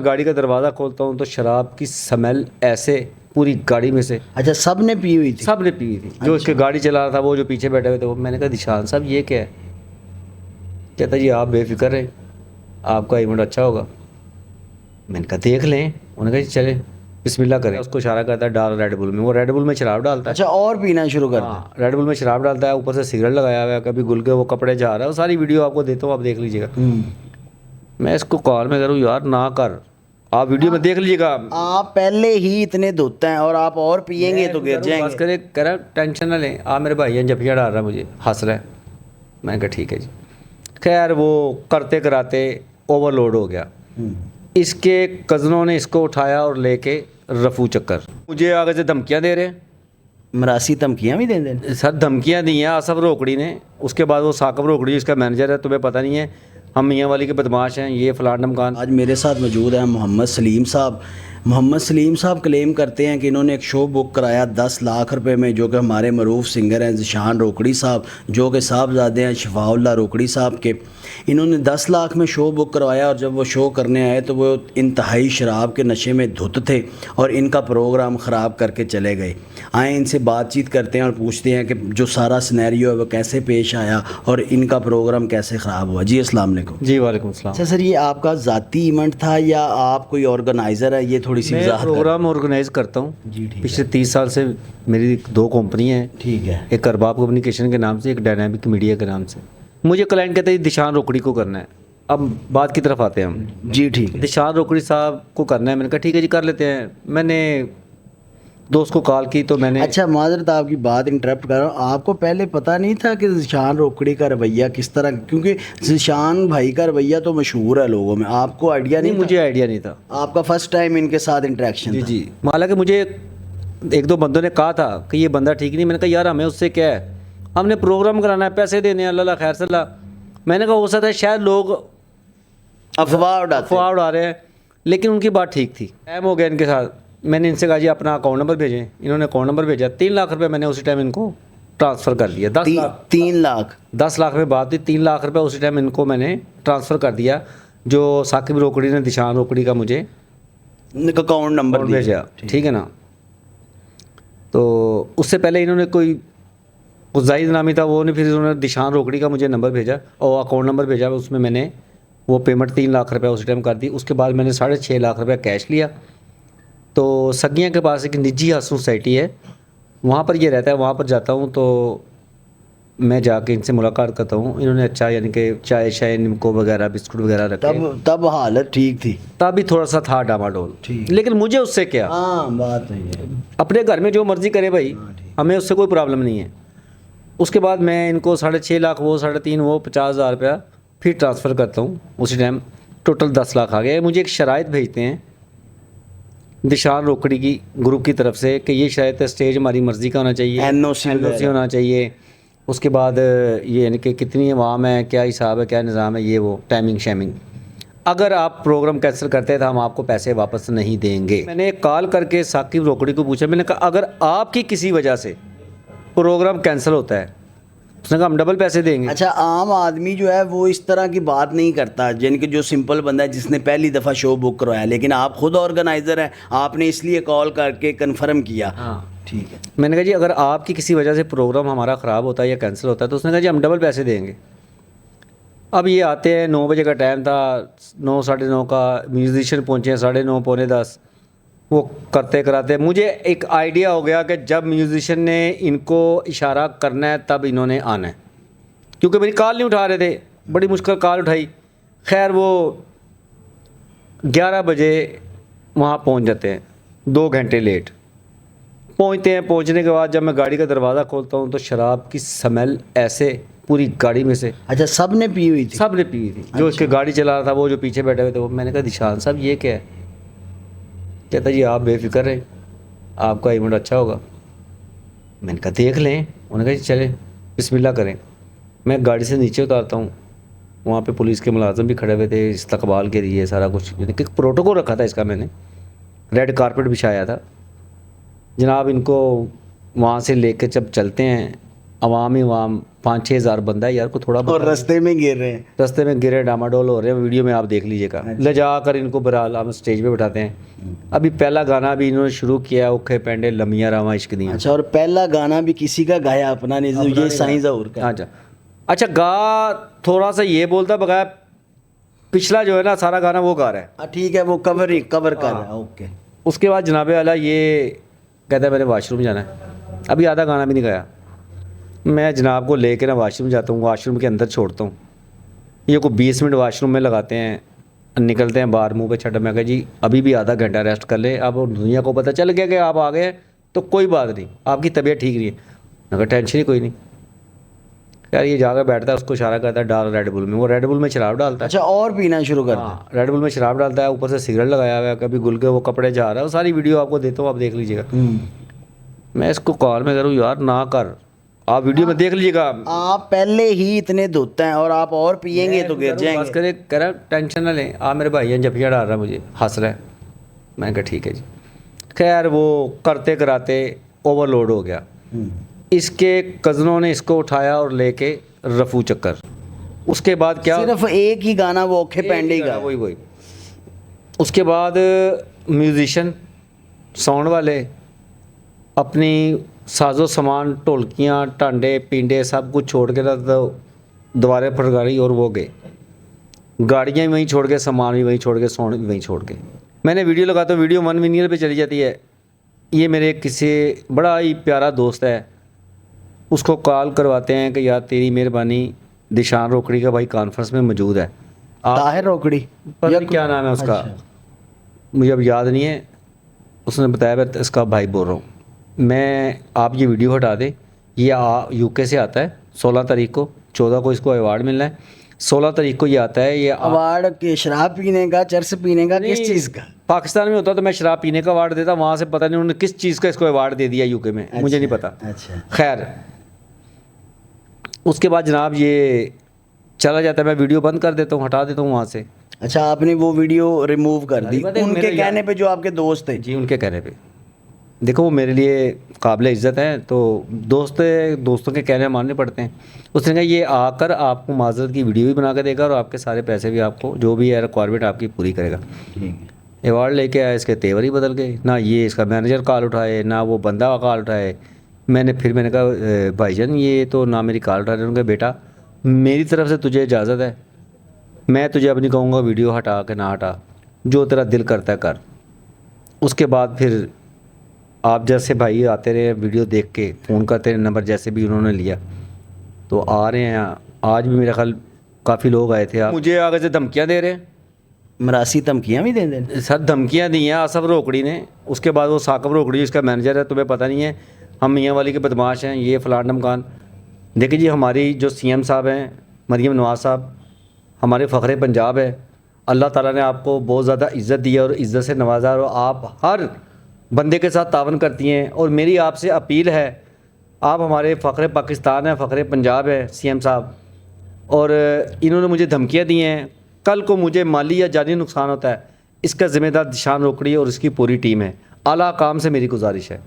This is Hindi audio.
गाड़ी का दरवाज़ा खोलता हूँ तो शराब की स्मेल ऐसे पूरी गाड़ी में से। अच्छा, सब ने पी हुई थी? सब ने पी हुई थी। जो इसके गाड़ी चला रहा था, वो जो पीछे बैठे हुए थे, वो मैंने कहा दिशान साहब ये क्या है? कहता जी आप बेफिक्र रहें, आपका इवेंट अच्छा होगा। मैंने कहा देख लें। उन्होंने कहा जी चले बिस्मिल्लाह करें। उसको इशारा करता है डाल रेड बुल में, वो रेड बुल में शराब डालता है। अच्छा, और पीना शुरू कर दिया? हाँ, रेड बुल में शराब डालता है, ऊपर से सिगरेट लगाया हुआ है, कभी गुल के वो कपड़े जा रहा है। वो सारी वीडियो आपको देता हूँ, आप देख लीजिएगा। मैं इसको कॉल में करूँ यार ना कर, आप वीडियो में देख लीजिएगा। आप पहले ही इतने धुत हैं और आप और पियेंगे तो गिर बस जाएंगे। करे कह रहा टेंशन ना लें, आप मेरे भाई हैं, जफिया डाल रहा है मुझे, हंस रहा है। मैंने कहा ठीक है जी। खैर वो करते कराते ओवरलोड हो गया। इसके कज़नों ने इसको उठाया और लेके रफू चक्कर, मुझे आगे से धमकियां दे रहे हैं। मरासी धमकियाँ भी दे दें? सर धमकियां दी हैं आसफ रोकड़ी ने। उसके बाद वो साकब रोकड़ी इसका मैनेजर है, तुम्हें पता नहीं है, हम मियाँ वाली के बदमाश हैं, ये फलान ढमकान। आज मेरे साथ मौजूद हैं मोहम्मद सलीम साहब। मोहम्मद सलीम साहब क्लेम करते हैं कि इन्होंने एक शो बुक कराया 10 लाख रुपए में, जो कि हमारे मरूफ सिंगर हैं ज़िशान रोकड़ी साहब, जो कि साहबजादे हैं शफाउल्लाह रोकड़ी साहब के। इन्होंने 10 लाख में शो बुक करवाया और जब वो शो करने आए तो वो इंतहाई शराब के नशे में धुत थे और इनका प्रोग्राम ख़राब करके चले गए। आए इनसे बातचीत करते हैं और पूछते हैं कि जो सारा सिनेरियो है वो कैसे पेश आया और इनका प्रोग्राम कैसे ख़राब हुआ। जी अस्सलाम वालेकुम। जी वालेकुम सलाम। अच्छा सर, ये आपका ज़ाती इवेंट था या आप कोई ऑर्गेनाइज़र है? ये थोड़ी सी मैं वजाहत प्रोग्राम ऑर्गेनाइज करता हूँ जी, ठीक पिछले 30 साल से। मेरी 2 कंपनी हैं, ठीक है। एक अरबाब कम्युनिकेशन के नाम से, एक डायनामिक मीडिया के नाम से। मुझे क्लाइंट कहते हैं दिशान रोकड़ी को करना है। अब बात की तरफ आते हैं हम। जी ठीक है। दिशान रोकड़ी साहब को करना है। मैंने कहा ठीक है जी कर लेते हैं। मैंने दोस्त को कॉल की तो मैंने अच्छा, माजरत आपकी बात इंटरप्ट कर रहा हूँ, आपको पहले पता नहीं था कि ज़िशान रोकड़ी का रवैया किस तरह? क्योंकि ज़िशान भाई का रवैया तो मशहूर है लोगों में, आपको आइडिया नहीं? मुझे आइडिया नहीं था। आपका फर्स्ट टाइम इनके साथ इंटरेक्शन जी था? जी। हालांकि मुझे 1-2 बंदों ने कहा था कि ये बंदा ठीक नहीं। मैंने कहा यार हमें उससे क्या है, हमने प्रोग्राम कराना है, पैसे देने हैं, अल्लाह खैर सल्ला। मैंने कहा हो सकता है शायद लोग अफवाह उड़ा रहे हैं, लेकिन उनकी बात ठीक थी। टाइम हो गया इनके साथ। मैंने इनसे कहा जी अपना अकाउंट नंबर भेजें। इन्होंने अकाउंट नंबर भेजा। 3 लाख रुपए मैंने उसी टाइम इनको ट्रांसफ़र कर दिया। 10 लाख में बात थी। 3 लाख रुपए उसी टाइम इनको मैंने ट्रांसफ़र कर दिया, जो साकिब रोकड़ी ने दिशान रोकड़ी का मुझे अकाउंट नंबर भेजा। ठीक है ना। तो उससे पहले इन्होंने कोई जाहिद नामी था, वो नहीं, फिर उन्होंने दिशान रोकड़ी का मुझे नंबर भेजा और अकाउंट नंबर भेजा। उसमें मैंने वो पेमेंट 3 लाख रुपए उस टाइम कर दी। उसके बाद मैंने 6.5 लाख रुपए कैश लिया। तो सगिया के पास एक निजी हज सोसाइटी है, वहाँ पर ये रहता है। वहाँ पर जाता हूँ तो मैं जाके इनसे मुलाकात करता हूँ। इन्होंने अच्छा यानी कि चाय शाय निमको वगैरह बिस्कुट वगैरह रखे। तब हालत ठीक थी? तब भी थोड़ा सा था डामाडोल, लेकिन मुझे उससे क्या। हाँ, बात है। अपने घर में जो मर्ज़ी करे भाई, हमें उससे कोई प्रॉब्लम नहीं है। उसके बाद मैं इनको 6.5 लाख, वो 3.5, वो 50,000 रुपया फिर ट्रांसफ़र करता हूँ। उसी टाइम टोटल 10 लाख आ गए। मुझे एक शराइत भेजते हैं दिशान रोकड़ी की ग्रुप की तरफ से कि ये शायद स्टेज हमारी मर्ज़ी का होना चाहिए, एनओसी होना चाहिए। उसके बाद ये यानी कि कितनी अवाम है, क्या हिसाब है, क्या निज़ाम है, ये वो टाइमिंग शैमिंग। अगर आप प्रोग्राम कैंसिल करते हैं तो हम आपको पैसे वापस नहीं देंगे। मैंने कॉल करके साकिब रोकड़ी को पूछा, मैंने कहा अगर आपकी किसी वजह से प्रोग्राम कैंसिल होता है, उसने कहा हम डबल पैसे देंगे। अच्छा, आम आदमी जो है वो इस तरह की बात नहीं करता, यानी कि जो सिंपल बंदा है जिसने पहली दफ़ा शो बुक करवाया, लेकिन आप खुद ऑर्गेनाइज़र हैं, आपने इसलिए कॉल करके कंफर्म किया। हाँ ठीक है। मैंने कहा जी अगर आपकी किसी वजह से प्रोग्राम हमारा ख़राब होता है या कैंसिल होता है, तो उसने कहा जी हम डबल पैसे देंगे। अब ये आते हैं, 9 बजे का टाइम था, 9 साढ़े 9 का म्यूजिशियन पहुँचे, 9:30 पौने 10। वो करते कराते मुझे एक आइडिया हो गया कि जब म्यूजिशियन ने इनको इशारा करना है तब इन्होंने आना है, क्योंकि मेरी कॉल नहीं उठा रहे थे। बड़ी मुश्किल कॉल उठाई। खैर वो 11 बजे वहाँ पहुँच जाते हैं, 2 घंटे लेट पहुँचते हैं। पहुँचने के बाद जब मैं गाड़ी का दरवाज़ा खोलता हूँ तो शराब की स्मेल ऐसे पूरी गाड़ी में से। अच्छा, सब ने पी हुई थी? सब ने पी हुई थी। जो इसके गाड़ी चला रहा था, वो जो पीछे बैठे हुए थे, वो। मैंने कहा दिशान साहब ये क्या है? कहता जी आप बेफिक्र रहें, आपका इवेंट अच्छा होगा। मैंने कहा देख लें। उन्होंने कहा जी चले बिस्मिल्लाह करें। मैं गाड़ी से नीचे उतारता हूँ, वहाँ पे पुलिस के मुलाजिम भी खड़े हुए थे इस्तकबाल के लिए, सारा कुछ यानी कि प्रोटोकॉल रखा था इसका। मैंने रेड कारपेट बिछाया था। जनाब इनको वहाँ से लेकर जब चलते हैं अवाम ही अवाम 5-6 हज़ार बंदा है यार, को थोड़ा और बहुत रास्ते में गिर रहे हैं। रास्ते में गिरे डामाडोल हो रहे हैं, वीडियो में आप देख लीजिएगा। ले जा कर इनको बहरहाल हम स्टेज पे बैठाते हैं। अभी पहला गाना भी इन्होंने शुरू किया, ओखे पेंडे लमिया रावा इश्क दियां। अच्छा, और पहला गाना भी किसी का गाया अपना नहीं, ये साईं ज़हूर का। अच्छा गा थोड़ा सा ये बोलता बगैर, पिछला जो है ना सारा गाना वो गा रहा है। ठीक है, वो कवर कर रहा है। ओके। उसके बाद जनाबे वाला ये कहता है मैंने वाशरूम जाना है, अभी आधा गाना भी नहीं गाया। मैं जनाब को लेके ना वाशरूम जाता हूँ, वाशरूम के अंदर छोड़ता हूँ, ये को 20 मिनट वाशरूम में लगाते हैं, निकलते हैं बाहर, मुंह पे छट। मैं कहा जी अभी भी आधा घंटा रेस्ट कर ले, अब दुनिया को पता चल गया कि आप आ गए तो कोई बात नहीं, आपकी तबीयत ठीक नहीं है। मैं कहा टेंशन ही कोई नहीं। यार ये जाकर बैठता है, उसको इशारा करता है डाल रेड बुल में, वो रेड बुल में शराब डालता है। अच्छा, और पीना शुरू कर हाँ, रेड बुल में शराब डालता है, ऊपर से सिगरेट लगाया हुआ है, कभी गुल के वो कपड़े जा रहा है, वो सारी वीडियो आपको देता हूँ, आप देख लीजिएगा। मैं इसको कॉल में करूँ यार ना कर, आप वीडियो में देख लीजिएगा। आप पहले ही इतने धोते हैं और आप और पियेंगे तो गिर बस जाएंगे। करे कह रहा टेंशन ना लें, आप मेरे भाई हैं, जफिया डाल रहा है मुझे, हंस रहा है। मैंने कहा ठीक है जी। खैर वो करते कराते ओवरलोड हो गया। इसके कज़नों ने इसको उठाया और लेके रफू चक्कर। उसके बाद क्या, सिर्फ एक ही गाना वो ओखे पेंडे का। वही उसके बाद म्यूजिशियन साउंड वाले अपनी साजो सामान ढोलकियाँ टांडे पिंडे सब कुछ छोड़ के ना तो दोबारा फटकारी और वो गए, गाड़ियाँ भी वहीं छोड़ के, सामान भी वहीं छोड़ के, साउंड भी वहीं छोड़ के। मैंने वीडियो लगा तो वीडियो 1 मिलियन पे चली जाती है। ये मेरे किसी बड़ा ही प्यारा दोस्त है, उसको कॉल करवाते हैं कि यार तेरी मेहरबानी, दिशान रोकड़ी का भाई कॉन्फ्रेंस में मौजूद है। ताहिर रोकड़ी, पता नहीं क्या नाम है उसका, मुझे अब याद नहीं है। उसने बताया मैं इसका भाई बोल रहा हूँ मैं, आप ये वीडियो हटा दें। ये यूके से आता है 16 तारीख को, 14 को इसको अवार्ड मिलना है, 16 तारीख को ये आता है। ये अवार्ड के शराब पीने का, चरस पीने का, किस चीज़ का? पाकिस्तान में होता तो मैं शराब पीने का अवार्ड देता, वहाँ से पता नहीं उन्होंने किस चीज़ का इसको अवार्ड दे दिया यूके में। मुझे नहीं पता। अच्छा। खैर उसके बाद जनाब ये चला जाता है, मैं वीडियो बंद कर देता हूँ, हटा देता हूँ वहाँ से। अच्छा, आपने वो वीडियो रिमूव कर दी उनके कहने पे, जो आपके दोस्त थे? जी उनके कहने पे। देखो वो मेरे लिए काबिल इज़्ज़त हैं, तो दोस्तों के कहने मानने पड़ते हैं। उसने कहा ये आकर आपको माजरत की वीडियो भी बना कर देगा और आपके सारे पैसे भी आपको जो भी है रिक्वायरमेंट आपकी पूरी करेगा। अवार्ड लेके आया, इसके तेवर ही बदल गए, ना ये इसका मैनेजर कॉल उठाए ना वो बंदा कॉल उठाए। मैंने कहा भाईजान ये तो ना मेरी कॉल उठा रहे। उन्होंने कहा बेटा मेरी तरफ से तुझे इजाज़त है, मैं तुझे अब नहीं कहूँगा वीडियो हटा के ना हटा, जो तेरा दिल करता है कर। उसके बाद फिर आप जैसे भाई आते रहे, वीडियो देख के फ़ोन करते रहे, नंबर जैसे भी उन्होंने लिया तो आ रहे हैं। आज भी मेरा ख्याल काफ़ी लोग आए थे। आप मुझे आगे से धमकियाँ दे रहे हैं, मरासी धमकियाँ भी दे दें। सर धमकियाँ दी हैं आसफ रोकड़ी ने, उसके बाद वो साकब रोकड़ी जिसका मैनेजर है, तुम्हें पता नहीं है हम मियाँ वाली के बदमाश हैं, ये फ़लान ढमकान। देखिए जी हमारी जो CM साहब हैं मरीम नवाज साहब, हमारे फ़ख्रे पंजाब है, अल्लाह ताला ने आपको बहुत ज़्यादा इज़्ज़त दी है और इज़्ज़त से नवाजा, और आप हर बंदे के साथ तावन करती हैं। और मेरी आपसे अपील है, आप हमारे फ़ख्रे पाकिस्तान हैं, फ़ख्रे पंजाब है CM साहब, और इन्होंने मुझे धमकियाँ दी हैं। कल को मुझे माली या जानी नुकसान होता है, इसका ज़िम्मेदार दिशान रोकड़ी और इसकी पूरी टीम है। आला काम से मेरी गुजारिश है।